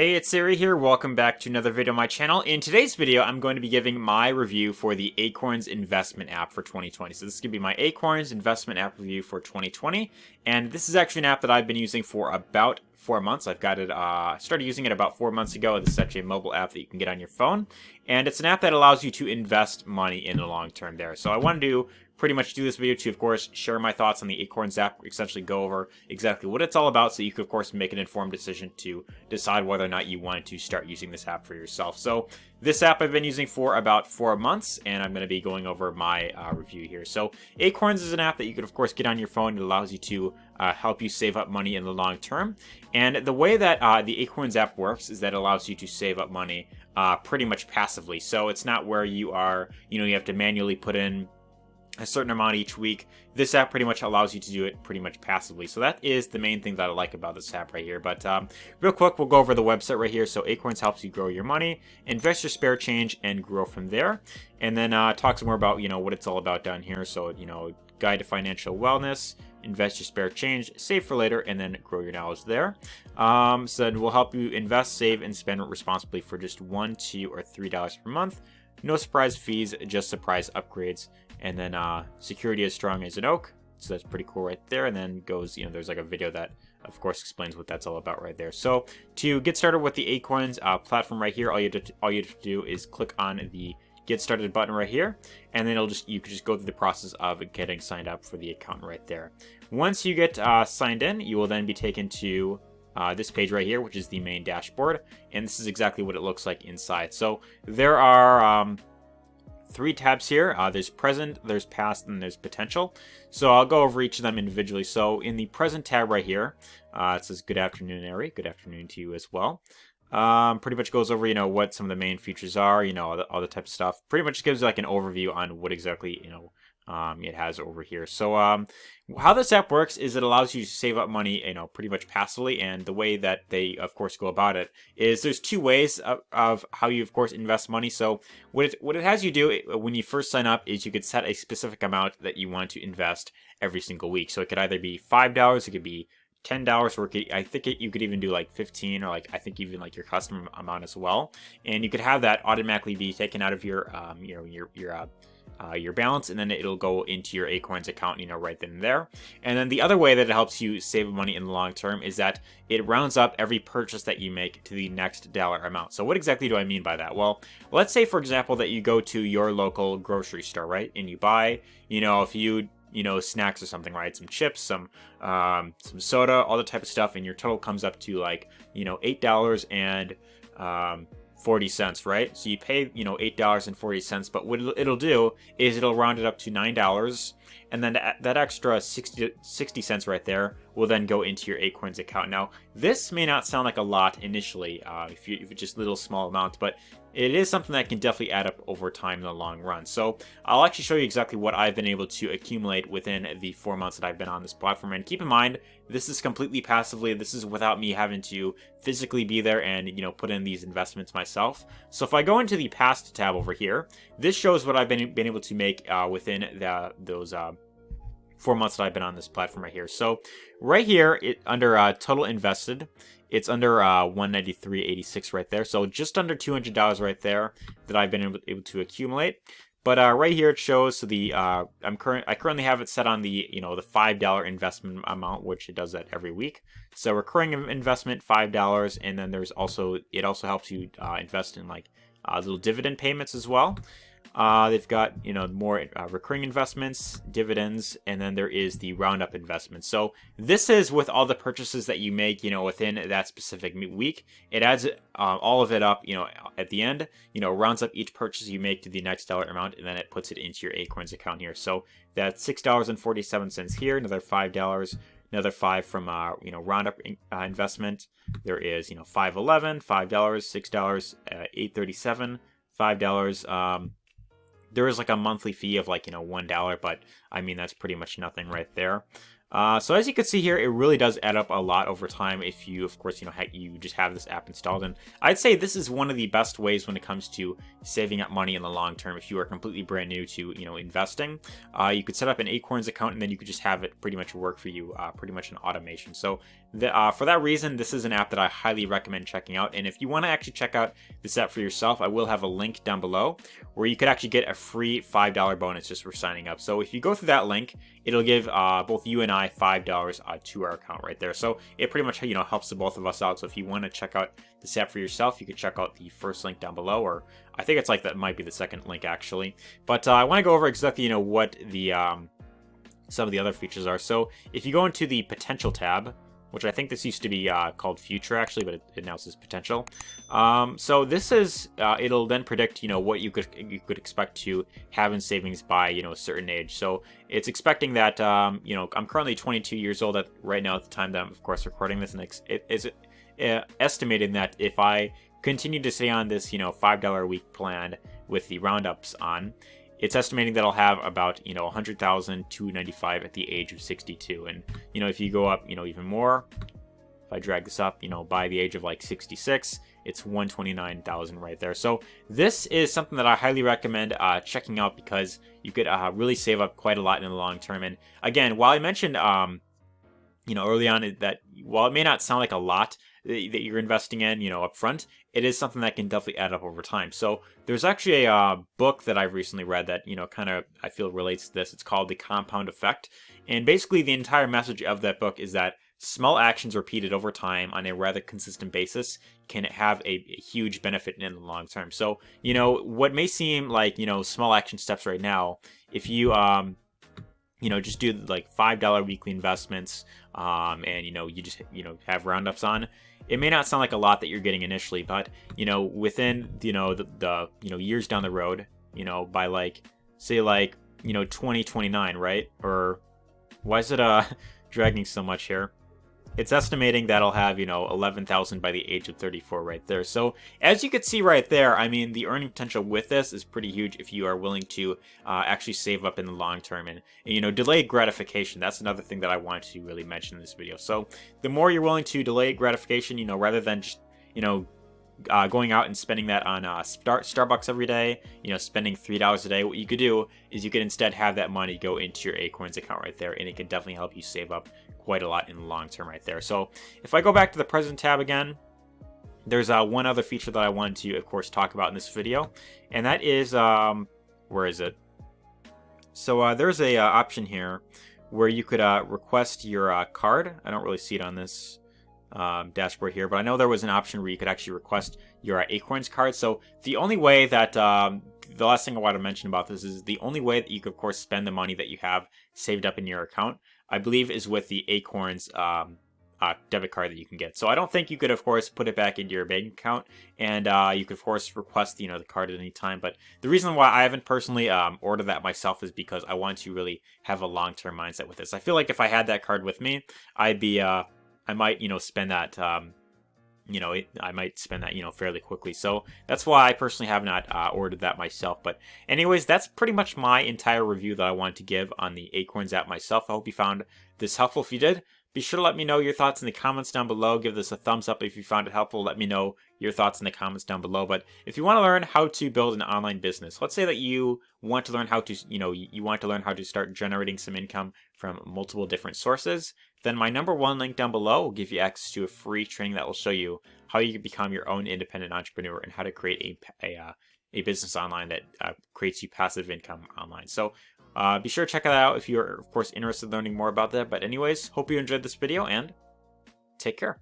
Hey, it's Arie here. Welcome back to another video on my channel. In today's video, I'm going to be giving my review for the Acorns investment app for 2020. So this is going to be my Acorns investment app review for 2020. And this is actually an app that I've been using for about 4 months. I've got it, started using it about 4 months ago. This is actually a mobile app that you can get on your phone. And it's an app that allows you to invest money in the long term there. So I wanted to pretty much do this video to, of course, share my thoughts on the Acorns app, essentially go over exactly what it's all about so you can, of course, make an informed decision to decide whether or not you wanted to start using this app for yourself. So this app I've been using for about 4 months, and I'm going to be going over my review here. So Acorns is an app that you can, of course, get on your phone. It allows you to help you save up money in the long term. And the way that the Acorns app works is that it allows you to save up money pretty much passively. So it's not where you are, you have to manually put in a certain amount each week. This app pretty much allows you to do it pretty much passively. So that is the main thing that I like about this app right here. But real quick, we'll go over the website right here. So Acorns helps you grow your money, invest your spare change, and grow from there. And then talks more about, what it's all about down here. So, guide to financial wellness, invest your spare change, save for later, and then grow your knowledge there. So it will help you invest, save, and spend responsibly for just $1, $2, or $3 per month. No surprise fees, just surprise upgrades. And then security as strong as an oak. So that's pretty cool right there. And then goes, there's like a video that, of course, explains what that's all about right there. So to get started with the Acorns platform right here, all you have to do is click on the Get Started button right here. And then you can just go through the process of getting signed up for the account right there. Once you get signed in, you will then be taken to this page right here, which is the main dashboard. And this is exactly what it looks like inside. So there are 3 tabs here. There's present, there's past, and there's potential. So I'll go over each of them individually. So in the present tab right here, it says good afternoon, Arie. Good afternoon to you as well. Pretty much goes over, what some of the main features are, all the type of stuff. Pretty much gives like an overview on what exactly, it has over here. So how this app works is it allows you to save up money, pretty much passively. And the way that they, of course, go about it is there's 2 ways of how you, of course, invest money. So what it has you do when you first sign up is you could set a specific amount that you want to invest every single week. So it could either be $5, it could be $10, or I think you could even do like 15, or I think even like your custom amount as well. And you could have that automatically be taken out of your balance, and then it'll go into your Acorns account, right then and there. And then the other way that it helps you save money in the long term is that it rounds up every purchase that you make to the next dollar amount. So what exactly do I mean by that? Well, let's say, for example, that you go to your local grocery store, right? And you buy, a few, snacks or something, right? Some chips, some soda, all the type of stuff, and your total comes up to like, $8 and 40 cents, right? So you pay, $8.40, but what it'll do is it'll round it up to $9, and then that extra 60 cents right there will then go into your Acorns account. Now, this may not sound like a lot initially, if it's just little small amounts, but it is something that can definitely add up over time in the long run. So I'll actually show you exactly what I've been able to accumulate within the 4 months that I've been on this platform. And keep in mind, this is completely passively. This is without me having to physically be there and, put in these investments myself. So if I go into the past tab over here, this shows what I've been able to make within those 4 months that I've been on this platform right here. So right here, under total invested, it's under 193.86 right there. So just under $200 right there that I've been able to accumulate. But right here it shows, so I currently have it set on the the $5 investment amount, which it does that every week. So recurring investment $5, and then it also helps you invest in like little dividend payments as well. They've got, more recurring investments, dividends, and then there is the roundup investment. So this is with all the purchases that you make, within that specific week. It adds all of it up, at the end, rounds up each purchase you make to the next dollar amount, and then it puts it into your Acorns account here. So that's $6.47 here, another $5, another $5 from roundup investment. There is $5.11, $5, $6, $8.37, $5. There is like a monthly fee of like $1, but I mean that's pretty much nothing right there. So as you can see here, it really does add up a lot over time if you, of course, you just have this app installed. And I'd say this is one of the best ways when it comes to saving up money in the long term. If you are completely brand new to, investing, you could set up an Acorns account and then you could just have it pretty much work for you, pretty much an automation. So for that reason, this is an app that I highly recommend checking out. And if you want to actually check out this app for yourself, I will have a link down below where you could actually get a free $5 bonus just for signing up. So if you go through that link, it'll give both you and I $5 to our account right there. So it pretty much helps the both of us out. So if you want to check out this app for yourself, you can check out the first link down below, or I think it's like that might be the second link actually. But I want to go over exactly what the some of the other features are. So if you go into the potential tab, which I think this used to be called future actually, but it now says potential. So this is, it'll then predict, what you could expect to have in savings by, a certain age. So it's expecting that, I'm currently 22 years old right now at the time that I'm, of course, recording this, and it is estimating that if I continue to stay on this, $5 a week plan with the roundups on, it's estimating that I'll have about, 100,295 at the age of 62. And, if you go up, even more, if I drag this up, by the age of like 66, it's 129,000 right there. So this is something that I highly recommend checking out because you could really save up quite a lot in the long term. And again, while I mentioned, early on that while it may not sound like a lot that you're investing in, up front, it is something that can definitely add up over time. So there's actually a book that I've recently read that, kind of I feel relates to this. It's called The Compound Effect. And basically the entire message of that book is that small actions repeated over time on a rather consistent basis can have a huge benefit in the long term. So, what may seem like, small action steps right now, if you, just do like $5 weekly investments, and, you just, have roundups on, it may not sound like a lot that you're getting initially, but, within, the years down the road, by like, say like, 2029, right? Or why is it, dragging so much here? It's estimating that I'll have, 11,000 by the age of 34 right there. So as you can see right there, I mean, the earning potential with this is pretty huge if you are willing to actually save up in the long term. And delayed gratification, that's another thing that I want to really mention in this video. So the more you're willing to delay gratification, rather than just, going out and spending that on Starbucks every day, spending $3 a day, what you could do is you could instead have that money go into your Acorns account right there, and it can definitely help you save up quite a lot in the long term right there. So if I go back to the present tab again, there's one other feature that I wanted to, of course, talk about in this video, and that is, where is it? So there's a option here where you could request your card. I don't really see it on this dashboard here, but I know there was an option where you could actually request your Acorns card. So the only way that the last thing I want to mention about this is the only way that you could, of course, spend the money that you have saved up in your account, I believe, is with the Acorns debit card that you can get. So I don't think you could, of course, put it back into your bank account, and you could, of course, request the card at any time. But the reason why I haven't personally ordered that myself is because I want to really have a long-term mindset with this. I feel like if I had that card with me, I'd be I might, spend that, I might spend that, fairly quickly. So that's why I personally have not ordered that myself. But anyways, that's pretty much my entire review that I wanted to give on the Acorns app myself. I hope you found this helpful. If you did, be sure to let me know your thoughts in the comments down below. Give this a thumbs up if you found it helpful. Let me know your thoughts in the comments down below. But if you want to learn how to build an online business, let's say that you want to learn how to, you want to learn how to start generating some income from multiple different sources, then my #1 link down below will give you access to a free training that will show you how you can become your own independent entrepreneur and how to create a business online that creates you passive income online. So be sure to check that out if you're, of course, interested in learning more about that. But anyways, hope you enjoyed this video and take care.